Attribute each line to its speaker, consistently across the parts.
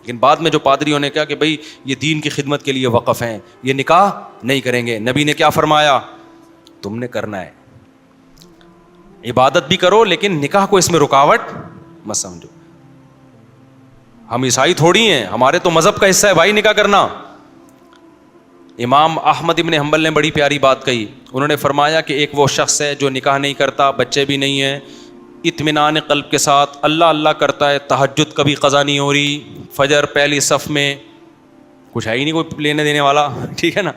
Speaker 1: لیکن بعد میں جو پادریوں نے کہا کہ بھائی یہ دین کی خدمت کے لیے وقف ہیں, یہ نکاح نہیں کریں گے. نبی نے کیا فرمایا؟ تم نے کرنا ہے, عبادت بھی کرو لیکن نکاح کو اس میں رکاوٹ مت سمجھو. ہم عیسائی تھوڑی ہیں, ہمارے تو مذہب کا حصہ ہے بھائی نکاح کرنا. امام احمد ابن حنبل نے بڑی پیاری بات کہی. انہوں نے فرمایا کہ ایک وہ شخص ہے جو نکاح نہیں کرتا, بچے بھی نہیں ہیں, اطمینان قلب کے ساتھ اللہ اللہ کرتا ہے, تہجد کبھی قضا نہیں ہو رہی, فجر پہلی صف میں, کچھ ہے ہی نہیں کوئی لینے دینے والا, ٹھیک ہے نا,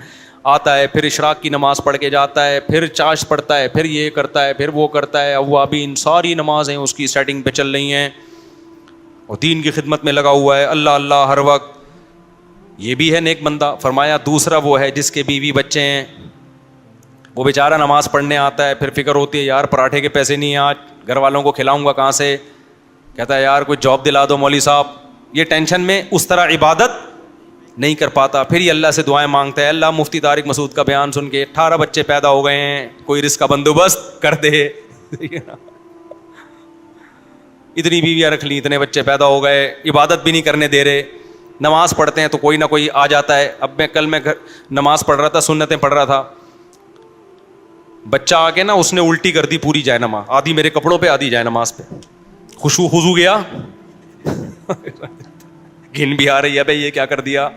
Speaker 1: آتا ہے پھر اشراق کی نماز پڑھ کے جاتا ہے, پھر چاش پڑھتا ہے, پھر یہ کرتا ہے, پھر وہ کرتا ہے, اوابین ساری نمازیں اس کی سیٹنگ پہ چل رہی ہیں, اور دین کی خدمت میں لگا ہوا ہے, اللہ اللہ ہر وقت. یہ بھی ہے نیک بندہ. فرمایا دوسرا وہ ہے جس کے بیوی بچے ہیں, وہ بیچارہ نماز پڑھنے آتا ہے, پھر فکر ہوتی ہے یار پراٹھے کے پیسے نہیں ہیں آج, گھر والوں کو کھلاؤں گا کہاں سے, کہتا ہے یار کوئی جاب دلا دو مولوی صاحب. یہ ٹینشن میں اس طرح عبادت نہیں کر پاتا. پھر یہ اللہ سے دعائیں مانگتا ہے, اللہ مفتی طارق مسعود کا بیان سن کے 18 بچے پیدا ہو گئے ہیں, کوئی رزق کا بندوبست کر دے. اتنی بیویاں رکھ لی, اتنے بچے پیدا ہو گئے, عبادت بھی نہیں کرنے دے رہے. نماز پڑھتے ہیں تو کوئی نہ کوئی آ جاتا ہے. اب کل میں نماز پڑھ رہا تھا, سنتیں پڑھ رہا تھا, بچہ آ کے نا اس نے الٹی کر دی پوری جائے نماز, آدھی میرے کپڑوں پہ آدھی جائے نماز پہ, خضو گیا. گھن بھی آ رہی ہے بھائی یہ کیا کر دیا.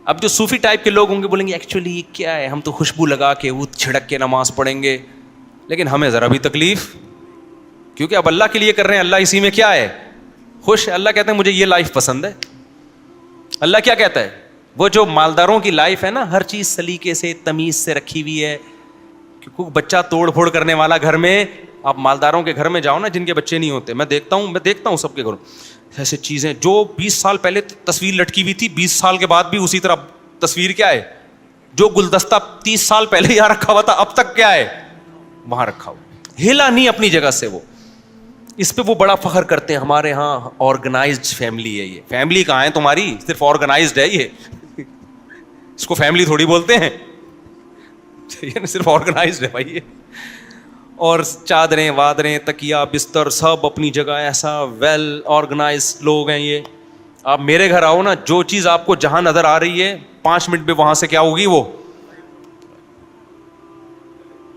Speaker 1: اب جو صوفی ٹائپ کے لوگ ہوں گے بولیں گے ایکچولی کیا ہے, ہم تو خوشبو لگا کے وہ چھڑک کے نماز پڑھیں گے, لیکن ہمیں ذرا بھی تکلیف, کیونکہ اب اللہ کے لیے کر رہے ہیں, اللہ اسی میں کیا ہے خوش. اللہ کہتے ہیں مجھے یہ لائف پسند ہے. اللہ کیا کہتا ہے, وہ جو مالداروں کی لائف ہے نا, ہر چیز سلیقے سے تمیز سے رکھی ہوئی ہے, کیونکہ بچہ توڑ پھوڑ کرنے والا گھر میں, آپ مالداروں کے گھر میں جاؤ نا جن کے بچے نہیں ہوتے, میں دیکھتا ہوں سب کے گھروں ایسے چیزیں, جو 20 سال پہلے تصویر لٹکی ہوئی تھی 20 سال کے بعد بھی اسی طرح تصویر کیا ہے, جو گلدستہ 30 سال پہلے یہاں رکھا ہوا تھا اب تک کیا ہے وہاں رکھا ہوا, ہلا نہیں اپنی جگہ سے. وہ اس پہ وہ بڑا فخر کرتے ہیں, ہمارے ہاں آرگنائزڈ فیملی ہے. یہ فیملی کہاں ہے تمہاری, صرف آرگنائزڈ ہے یہ, اس کو فیملی تھوڑی بولتے ہیں, صرف آرگنائزڈ ہے بھائی یہ. اور چادریں وادریں تکیا بستر سب اپنی جگہ, ایسا ویل آرگنائزڈ لوگ ہیں یہ. آپ میرے گھر آؤ نا, جو چیز آپ کو جہاں نظر آ رہی ہے 5 منٹ میں وہاں سے کیا ہوگی, وہ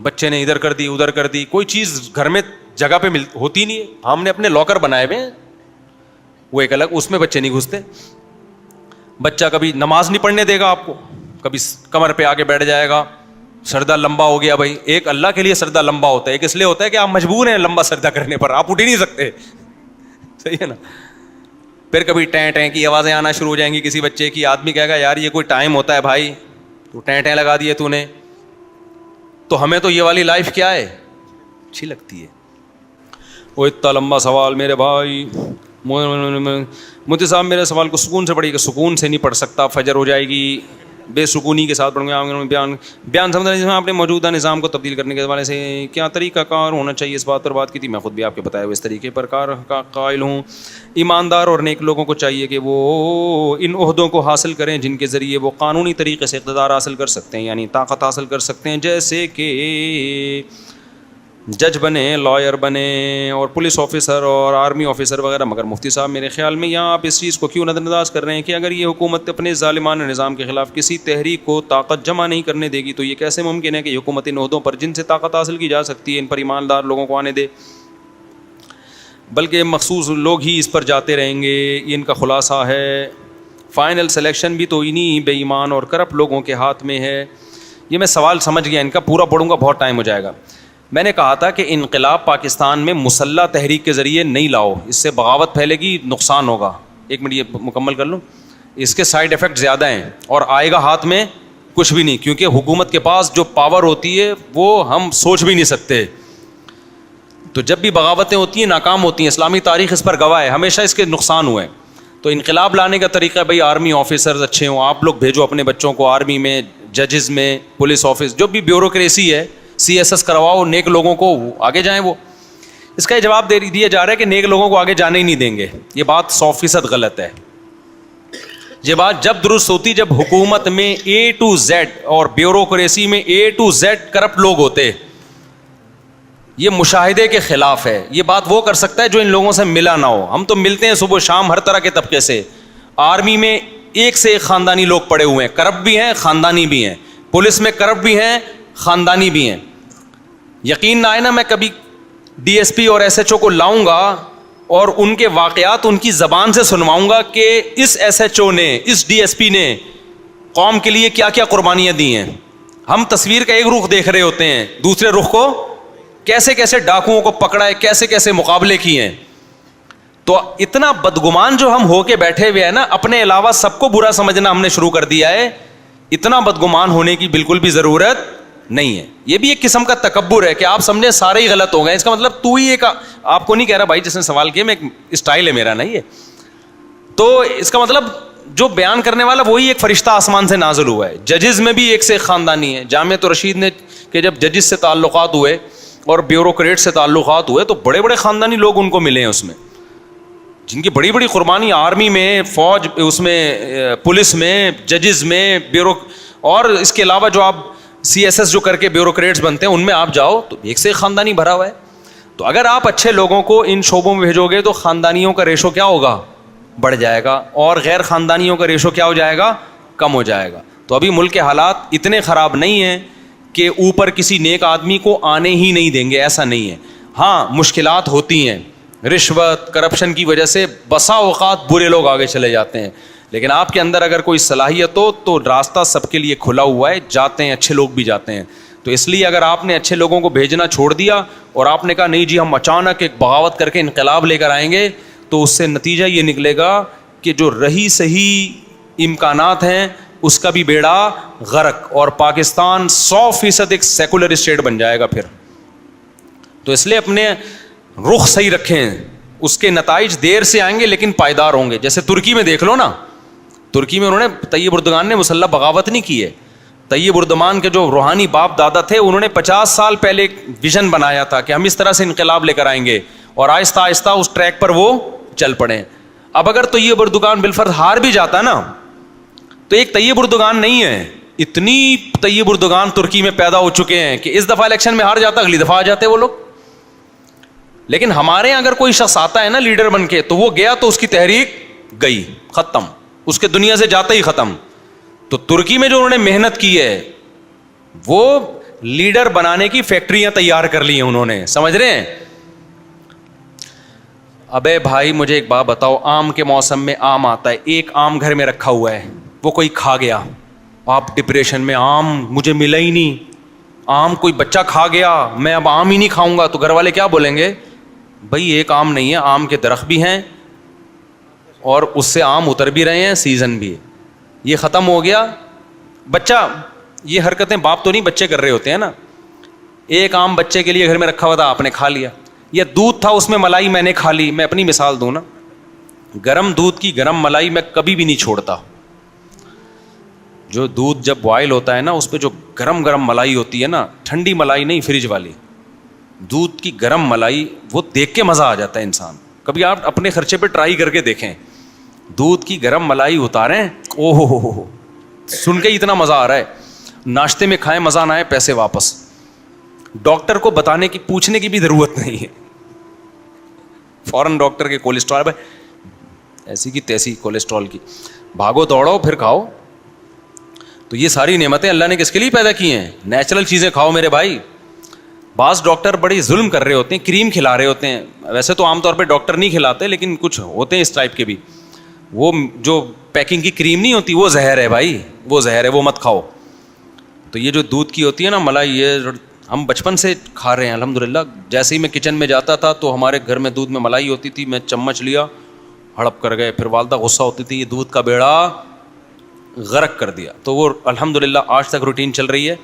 Speaker 1: بچے نے ادھر کر دی ادھر کر دی, کوئی چیز گھر میں جگہ پہ ہوتی نہیں ہے. ہم نے اپنے لاکر بنائے ہوئے ہیں, وہ ایک الگ, اس میں بچے نہیں گھستے. بچہ کبھی نماز نہیں پڑھنے دے گا آپ کو, کبھی کمر پہ آگے بیٹھ جائے گا, سردہ لمبا ہو گیا. بھائی ایک اللہ کے لیے سردہ لمبا ہوتا ہے, ایک اس لیے ہوتا ہے کہ آپ مجبور ہیں لمبا سردہ کرنے پر, آپ اٹھ ہی نہیں سکتے, صحیح ہے نا. پھر کبھی ٹیں ٹیں کی آوازیں آنا شروع ہو جائیں گی کسی بچے کی, آدمی کہے گا یار یہ کوئی ٹائم ہوتا ہے بھائی, تو ٹیں ٹیں لگا دیے تو نے. تو ہمیں تو یہ والی لائف کیا ہے اچھی لگتی ہے. وہ اتنا لمبا سوال میرے بھائی, مجھے صاحب میرے سوال کو سکون سے پڑھیے گا. سکون سے نہیں پڑھ سکتا, فجر ہو جائے گی, بے سکونی کے ساتھ پڑھوں گا. بیان سمجھ رہے ہیں آپ نے موجودہ نظام کو تبدیل کرنے کے حوالے سے کیا طریقہ کار ہونا چاہیے, اس بات پر بات کی تھی. میں خود بھی آپ کے بتائے ہوئے اس طریقے پر کار کا قائل ہوں. ایماندار اور نیک لوگوں کو چاہیے کہ وہ ان عہدوں کو حاصل کریں جن کے ذریعے وہ قانونی طریقے سے اقتدار حاصل کر سکتے ہیں, یعنی طاقت حاصل کر سکتے ہیں, جیسے کہ جج بنے, لائر بنے, اور پولیس آفیسر اور آرمی آفیسر وغیرہ. مگر مفتی صاحب میرے خیال میں یہاں آپ اس چیز کو کیوں نظر انداز کر رہے ہیں کہ اگر یہ حکومت اپنے ظالمانہ نظام کے خلاف کسی تحریک کو طاقت جمع نہیں کرنے دے گی تو یہ کیسے ممکن ہے کہ حکومت ان عہدوں پر جن سے طاقت حاصل کی جا سکتی ہے ان پر ایماندار لوگوں کو آنے دے, بلکہ مخصوص لوگ ہی اس پر جاتے رہیں گے. یہ ان کا خلاصہ ہے. فائنل سلیکشن بھی تو انہی بے ایمان اور کرپٹ لوگوں کے ہاتھ میں ہے. یہ میں سوال سمجھ گیا ان کا, پورا پڑھوں گا بہت ٹائم ہو جائے گا. میں نے کہا تھا کہ انقلاب پاکستان میں مسلح تحریک کے ذریعے نہیں لاؤ, اس سے بغاوت پھیلے گی, نقصان ہوگا. ایک منٹ یہ مکمل کر لوں. اس کے سائیڈ ایفیکٹ زیادہ ہیں اور آئے گا ہاتھ میں کچھ بھی نہیں, کیونکہ حکومت کے پاس جو پاور ہوتی ہے وہ ہم سوچ بھی نہیں سکتے. تو جب بھی بغاوتیں ہوتی ہیں ناکام ہوتی ہیں, اسلامی تاریخ اس پر گواہ ہے, ہمیشہ اس کے نقصان ہوئے. تو انقلاب لانے کا طریقہ بھائی آرمی آفیسرز اچھے ہوں, آپ لوگ بھیجو اپنے بچوں کو آرمی میں, ججز میں, پولیس آفس, جو بھی بیوروکریسی ہے CSS کرواؤ, نیک لوگوں کو آگے جائیں. وہ اس کا یہ جواب دیا جا رہا ہے کہ نیک لوگوں کو آگے جانے ہی نہیں دیں گے. یہ بات 100% غلط ہے. یہ بات جب درست ہوتی جب حکومت میں A to Z اور بیوروکریسی میں A to Z کرپٹ لوگ ہوتے. یہ مشاہدے کے خلاف ہے. یہ بات وہ کر سکتا ہے جو ان لوگوں سے ملا نہ ہو. ہم تو ملتے ہیں صبح شام ہر طرح کے طبقے سے. آرمی میں ایک سے ایک خاندانی لوگ پڑے ہوئے ہیں, کرپٹ بھی ہیں خاندانی بھی ہیں. پولیس میں کرپٹ بھی ہیں خاندانی بھی ہیں. یقین نہ آئے نا, میں کبھی ڈی ایس پی اور ایس ایچ او کو لاؤں گا اور ان کے واقعات ان کی زبان سے سنواؤں گا کہ اس ایس ایچ او نے, اس ڈی ایس پی نے قوم کے لیے کیا کیا قربانیاں دی ہیں. ہم تصویر کا ایک رخ دیکھ رہے ہوتے ہیں, دوسرے رخ کو کیسے کیسے ڈاکوؤں کو پکڑا ہے, کیسے کیسے مقابلے کیے ہیں. تو اتنا بدگمان جو ہم ہو کے بیٹھے ہوئے ہیں نا, اپنے علاوہ سب کو برا سمجھنا ہم نے شروع کر دیا ہے. اتنا بدگمان ہونے کی بالکل بھی ضرورت نہیں ہے. یہ بھی ایک قسم کا تکبر ہے کہ آپ سمجھے سارے ہی غلط ہو گئے. اس کا مطلب تو ہی ایک, آپ کو نہیں کہہ رہا بھائی جس نے سوال کیا, میں ایک اسٹائل ہے میرا نہیں ہے, تو اس کا مطلب جو بیان کرنے والا وہی ایک فرشتہ آسمان سے نازل ہوا ہے. ججز میں بھی ایک سے ایک خاندانی ہے. جامعۃ الرشید نے کہ جب ججز سے تعلقات ہوئے اور بیوروکریٹ سے تعلقات ہوئے تو بڑے بڑے خاندانی لوگ ان کو ملے ہیں اس میں, جن کی بڑی بڑی قربانی آرمی میں, فوج اس میں, پولیس میں, ججز میں, اور اس کے علاوہ جو آپ سی ایس ایس جو کر کے بیوروکریٹس بنتے ہیں ان میں آپ جاؤ تو ایک سے ایک خاندانی بھرا ہوا ہے. تو اگر آپ اچھے لوگوں کو ان شعبوں میں بھیجو گے تو خاندانیوں کا ریشو کیا ہوگا, بڑھ جائے گا, اور غیر خاندانیوں کا ریشو کیا ہو جائے گا, کم ہو جائے گا. تو ابھی ملک کے حالات اتنے خراب نہیں ہیں کہ اوپر کسی نیک آدمی کو آنے ہی نہیں دیں گے, ایسا نہیں ہے. ہاں مشکلات ہوتی ہیں, رشوت کرپشن کی وجہ سے بسا اوقات برے لوگ آگے چلے جاتے ہیں, لیکن آپ کے اندر اگر کوئی صلاحیت ہو تو راستہ سب کے لیے کھلا ہوا ہے, جاتے ہیں اچھے لوگ بھی جاتے ہیں. تو اس لیے اگر آپ نے اچھے لوگوں کو بھیجنا چھوڑ دیا اور آپ نے کہا نہیں جی ہم اچانک ایک بغاوت کر کے انقلاب لے کر آئیں گے, تو اس سے نتیجہ یہ نکلے گا کہ جو رہی صحیح امکانات ہیں اس کا بھی بیڑا غرق, اور پاکستان 100% ایک سیکولر اسٹیٹ بن جائے گا پھر. تو اس لیے اپنے رخ صحیح رکھیں, اس کے نتائج دیر سے آئیں گے لیکن پائیدار ہوں گے. جیسے ترکی میں دیکھ لو نا, ترکی میں انہوں نے, طیب اردگان نے مسلح بغاوت نہیں کی ہے. طیب اردگان کے جو روحانی باپ دادا تھے انہوں نے 50 سال پہلے ایک ویژن بنایا تھا کہ ہم اس طرح سے انقلاب لے کر آئیں گے, اور آہستہ آہستہ اس ٹریک پر وہ چل پڑے. اب اگر طیب اردگان بالفرض ہار بھی جاتا نا تو ایک طیب اردگان نہیں ہے, اتنی طیب اردگان ترکی میں پیدا ہو چکے ہیں کہ اس دفعہ الیکشن میں ہار جاتا اگلی دفعہ آ جاتے وہ لوگ. لیکن ہمارے یہاں اگر کوئی شخص آتا ہے نا لیڈر بن کے, تو وہ گیا تو اس کی تحریک گئی, ختم, اس کے دنیا سے جاتے ہی ختم. تو ترکی میں جو انہوں نے محنت کی ہے وہ لیڈر بنانے کی فیکٹریاں تیار کر لی ہیں انہوں نے, سمجھ رہے ہیں. ابے بھائی مجھے ایک بات بتاؤ, آم کے موسم میں آم آتا ہے, ایک آم گھر میں رکھا ہوا ہے, وہ کوئی کھا گیا, آپ ڈپریشن میں, آم مجھے ملا ہی نہیں, آم کوئی بچہ کھا گیا, میں اب آم ہی نہیں کھاؤں گا. تو گھر والے کیا بولیں گے, بھائی ایک آم نہیں ہے, آم کے درخت بھی ہیں اور اس سے آم اتر بھی رہے ہیں, سیزن بھی ہے, یہ ختم ہو گیا. بچہ, یہ حرکتیں باپ تو نہیں بچے کر رہے ہوتے ہیں نا. ایک آم بچے کے لیے گھر میں رکھا ہوا تھا, آپ نے کھا لیا. یا دودھ تھا اس میں ملائی میں نے کھا لی. میں اپنی مثال دوں نا, گرم دودھ کی گرم ملائی میں کبھی بھی نہیں چھوڑتا. جو دودھ جب بوائل ہوتا ہے نا اس پہ جو گرم گرم ملائی ہوتی ہے نا, ٹھنڈی ملائی نہیں, فریج والی دودھ کی گرم ملائی, وہ دیکھ کے مزہ آ جاتا ہے انسان. کبھی آپ اپنے خرچے پہ ٹرائی کر کے دیکھیں, دودھ کی گرم ملائی اتاریں, او ہو سن کے اتنا مزہ آ رہا ہے, ناشتے میں کھائیں مزہ نہ آئے پیسے واپس. ڈاکٹر کو بتانے کی, پوچھنے کی بھی ضرورت نہیں ہے, فوراً ڈاکٹر کے کولیسٹرول بھائی ایسی کی تیسی کولیسٹرول کی, بھاگو دوڑو پھر کھاؤ. تو یہ ساری نعمتیں اللہ نے کس کے لیے پیدا کی ہیں, نیچرل چیزیں کھاؤ میرے بھائی. بعض ڈاکٹر بڑی ظلم کر رہے ہوتے ہیں, کریم کھلا رہے ہوتے ہیں. ویسے تو عام طور پہ ڈاکٹر نہیں کھلاتے, لیکن کچھ ہوتے ہیں اس ٹائپ کے بھی. وہ جو پیکنگ کی کریم نہیں ہوتی وہ زہر ہے بھائی, وہ زہر ہے, وہ مت کھاؤ. تو یہ جو دودھ کی ہوتی ہے نا ملائی, یہ ہم بچپن سے کھا رہے ہیں الحمدللہ. جیسے ہی میں کچن میں جاتا تھا تو ہمارے گھر میں دودھ میں ملائی ہوتی تھی, میں چمچ لیا, ہڑپ کر گئے. پھر والدہ غصہ ہوتی تھی, یہ دودھ کا بیڑا غرق کر دیا. تو وہ الحمدللہ آج تک روٹین چل رہی ہے.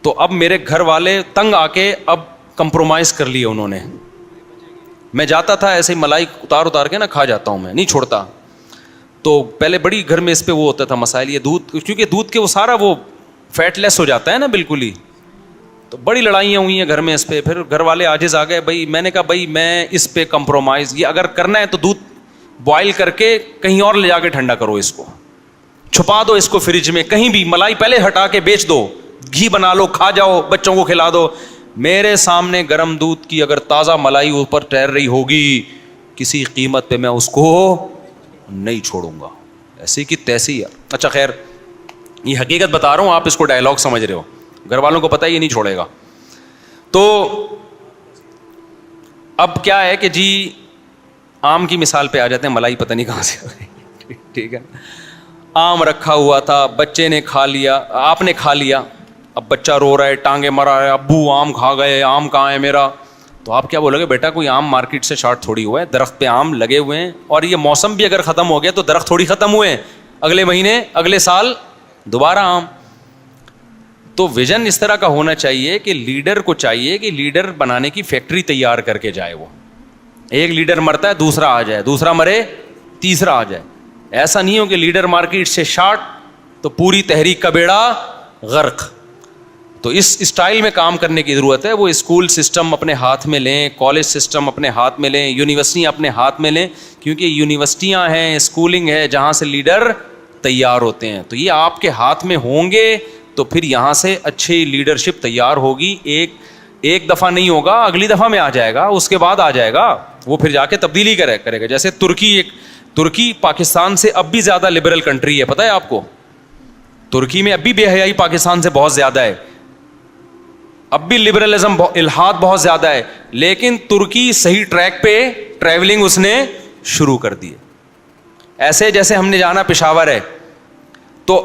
Speaker 1: تو اب میرے گھر والے تنگ آ کے اب کمپرومائز کر لیے انہوں نے. میں جاتا تھا ایسے ہی ملائی اتار کے نا کھا جاتا ہوں, میں نہیں چھوڑتا. تو پہلے بڑی گھر میں اس پہ وہ ہوتا تھا مسائل, یہ دودھ, کیونکہ دودھ کے وہ سارا وہ فیٹ لیس ہو جاتا ہے نا بالکل ہی. تو بڑی لڑائیاں ہوئی ہیں گھر میں اس پہ. پھر گھر والے عاجز آ گئے. بھائی میں نے کہا بھائی میں اس پہ کمپرومائز, یہ اگر کرنا ہے تو دودھ بوائل کر کے کہیں اور لے جا کے ٹھنڈا کرو, اس کو چھپا دو, اس کو فریج میں کہیں بھی, ملائی پہلے ہٹا کے بیچ دو, گھی بنا لو, کھا جاؤ, بچوں کو کھلا دو. میرے سامنے گرم دودھ کی اگر تازہ ملائی اوپر ٹہر رہی ہوگی, کسی قیمت پہ میں اس کو نہیں چھوڑوں گا, ایسی کی تیسی ہے. اچھا خیر, یہ حقیقت بتا رہا ہوں, آپ اس کو ڈائلاگ سمجھ رہے ہو, گھر والوں کو پتہ یہ نہیں چھوڑے گا. تو اب کیا ہے کہ جی آم کی مثال پہ آ جاتے ہیں, ملائی پتہ نہیں کہاں سے ٹھیک ہے, آم رکھا ہوا تھا, بچے نے کھا لیا, آپ نے کھا لیا, اب بچہ رو رہا ہے, ٹانگیں مرا ہے, ابو آم کھا گئے, آم کہاں ہے میرا. تو آپ کیا بولو گے, بیٹا کوئی آم مارکیٹ سے شارٹ تھوڑی ہوا ہے, درخت پہ آم لگے ہوئے ہیں, اور یہ موسم بھی اگر ختم ہو گیا تو درخت تھوڑی ختم ہوئے ہیں, اگلے مہینے اگلے سال دوبارہ آم. تو ویژن اس طرح کا ہونا چاہیے کہ لیڈر کو چاہیے کہ لیڈر بنانے کی فیکٹری تیار کر کے جائے. وہ ایک لیڈر مرتا ہے دوسرا آ جائے, دوسرا مرے تیسرا آ جائے. ایسا نہیں ہو کہ لیڈر مارکیٹ سے شارٹ تو پوری تحریک کا بیڑا غرق. تو اس اسٹائل میں کام کرنے کی ضرورت ہے. وہ اسکول سسٹم اپنے ہاتھ میں لیں, کالج سسٹم اپنے ہاتھ میں لیں, یونیورسٹیاں اپنے ہاتھ میں لیں, کیونکہ یونیورسٹیاں ہیں, اسکولنگ ہے جہاں سے لیڈر تیار ہوتے ہیں. تو یہ آپ کے ہاتھ میں ہوں گے تو پھر یہاں سے اچھی لیڈرشپ تیار ہوگی. ایک دفعہ نہیں ہوگا, اگلی دفعہ میں آ جائے گا, اس کے بعد آ جائے گا, وہ پھر جا کے تبدیلی کرے گا. جیسے ترکی پاکستان سے اب بھی زیادہ لبرل کنٹری ہے, پتہ ہے آپ کو. ترکی میں اب بھی بے حیائی پاکستان سے بہت زیادہ ہے, اب بھی لبرلزم الحاد بہت زیادہ ہے, لیکن ترکی صحیح ٹریک پہ ٹریولنگ اس نے شروع کر دی ہے. ایسے جیسے ہم نے جانا پشاور ہے, تو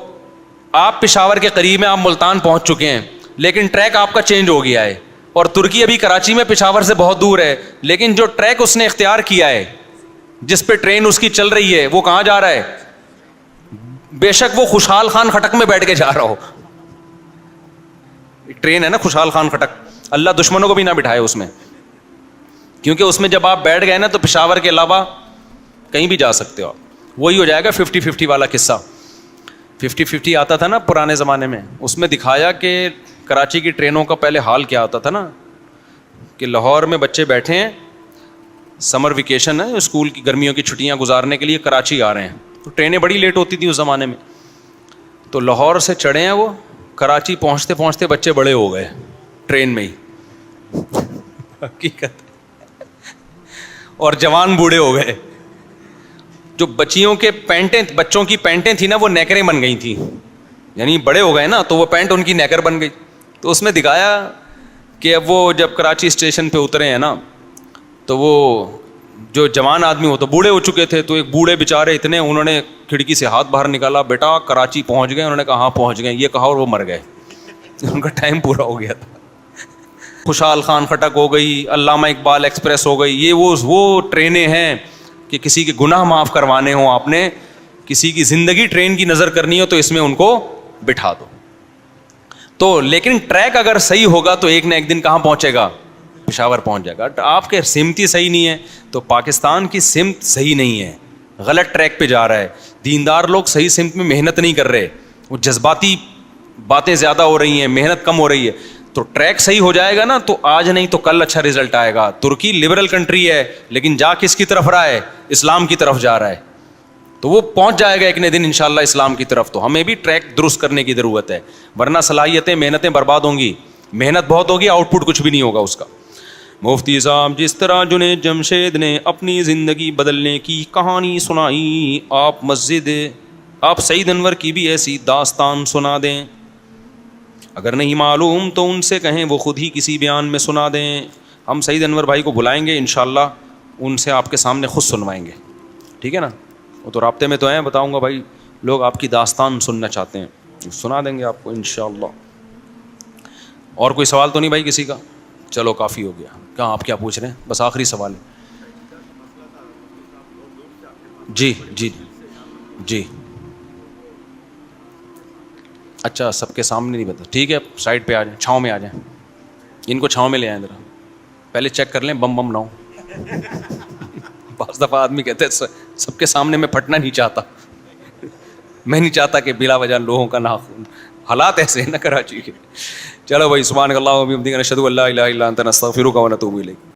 Speaker 1: آپ پشاور کے قریب میں, آپ ملتان پہنچ چکے ہیں, لیکن ٹریک آپ کا چینج ہو گیا ہے, اور ترکی ابھی کراچی میں پشاور سے بہت دور ہے, لیکن جو ٹریک اس نے اختیار کیا ہے, جس پہ ٹرین اس کی چل رہی ہے, وہ کہاں جا رہا ہے؟ بے شک وہ خوشحال خان خٹک میں بیٹھ کے جا رہا ہو. ٹرین ہے نا خوشحال خان خٹک, اللہ دشمنوں کو بھی نہ بٹھائے اس میں, کیونکہ اس میں جب آپ بیٹھ گئے نا تو پشاور کے علاوہ کہیں بھی جا سکتے ہو آپ. وہی ہو جائے گا 50-50 والا قصہ. 50-50 آتا تھا نا پرانے زمانے میں, اس میں دکھایا کہ کراچی کی ٹرینوں کا پہلے حال کیا ہوتا تھا نا, کہ لاہور میں بچے بیٹھے ہیں, سمر ویکیشن ہے, اسکول کی گرمیوں کی چھٹیاں گزارنے کے لیے کراچی آ رہے ہیں. تو ٹرینیں بڑی لیٹ ہوتی تھیں اس زمانے میں, تو لاہور سے چڑھے ہیں وہ, کراچی پہنچتے پہنچتے بچے بڑے ہو گئے ٹرین میں ہی حقیقت, اور جوان بوڑھے ہو گئے. جو بچوں کی پینٹیں تھیں نا, وہ نیکریں بن گئی تھیں, یعنی بڑے ہو گئے نا, تو وہ پینٹ ان کی نیکر بن گئی. تو اس میں دکھایا کہ اب وہ جب کراچی اسٹیشن پہ اترے ہیں نا, تو وہ جو جوان آدمی ہو تو بوڑھے ہو چکے تھے, تو ایک بوڑھے بیچارے اتنے, انہوں نے کھڑکی سے ہاتھ باہر نکالا, بیٹا کراچی پہنچ گئے؟ انہوں نے کہا ہاں پہنچ گئے. یہ کہا اور وہ مر گئے, ان کا ٹائم پورا ہو گیا تھا. خوشحال خان خٹک ہو گئی, علامہ اقبال ایکسپریس ہو گئی, یہ وہ ٹرینیں ہیں کہ کسی کے گناہ معاف کروانے ہوں, آپ نے کسی کی زندگی ٹرین کی نظر کرنی ہو, تو اس میں ان کو بٹھا دو. تو لیکن ٹریک اگر صحیح ہوگا تو ایک نہ ایک دن کہاں پہنچے گا؟ پشاور پہنچ جائے گا. آپ کے سمت ہی صحیح نہیں ہے, تو پاکستان کی سمت صحیح نہیں ہے, غلط ٹریک پہ جا رہا ہے. دیندار لوگ صحیح سمت میں محنت نہیں کر رہے, وہ جذباتی باتیں زیادہ ہو رہی ہیں, محنت کم ہو رہی ہے. تو ٹریک صحیح ہو جائے گا نا, تو آج نہیں تو کل اچھا رزلٹ آئے گا. ترکی لبرل کنٹری ہے, لیکن جا کس کی طرف رہا ہے؟ اسلام کی طرف جا رہا ہے. تو وہ پہنچ جائے گا ایک نہ دن انشاءاللہ اسلام کی طرف. تو ہمیں بھی ٹریک درست کرنے کی ضرورت ہے, ورنہ صلاحیتیں محنتیں برباد ہوں گی. محنت بہت ہوگی, آؤٹ پٹ کچھ بھی نہیں ہوگا اس کا. مفتی صاحب جس طرح جنید جمشید نے اپنی زندگی بدلنے کی کہانی سنائی, آپ سعید انور کی بھی ایسی داستان سنا دیں. اگر نہیں معلوم تو ان سے کہیں وہ خود ہی کسی بیان میں سنا دیں. ہم سعید انور بھائی کو بلائیں گے انشاءاللہ, ان سے آپ کے سامنے خود سنوائیں گے, ٹھیک ہے نا. وہ تو رابطے میں تو ہیں, بتاؤں گا بھائی لوگ آپ کی داستان سننا چاہتے ہیں, سنا دیں گے آپ کو انشاءاللہ. اور کوئی سوال تو نہیں بھائی کسی کا؟ چلو کافی ہو گیا. کہاں آپ کیا پوچھ رہے ہیں؟ بس آخری سوال ہے. جی جی جی, اچھا سب کے سامنے نہیں بتا, ٹھیک ہے سائڈ پہ آ جائیں, چھاؤں میں آ جائیں. ان کو چھاؤں میں لے آئیں ذرا, پہلے چیک کر لیں بم نہ ہو. بعض دفعہ آدمی کہتے ہیں سب کے سامنے میں پھٹنا نہیں چاہتا, میں نہیں چاہتا کہ بلا وجہ لوگوں کا ناخن, حالات ایسے ہیں نا کراچی کے. چلو بھائی, سبحانک اللہم و بحمدک, نشہد ان لا الہ الا انت, نستغفرک و نتوب الیک.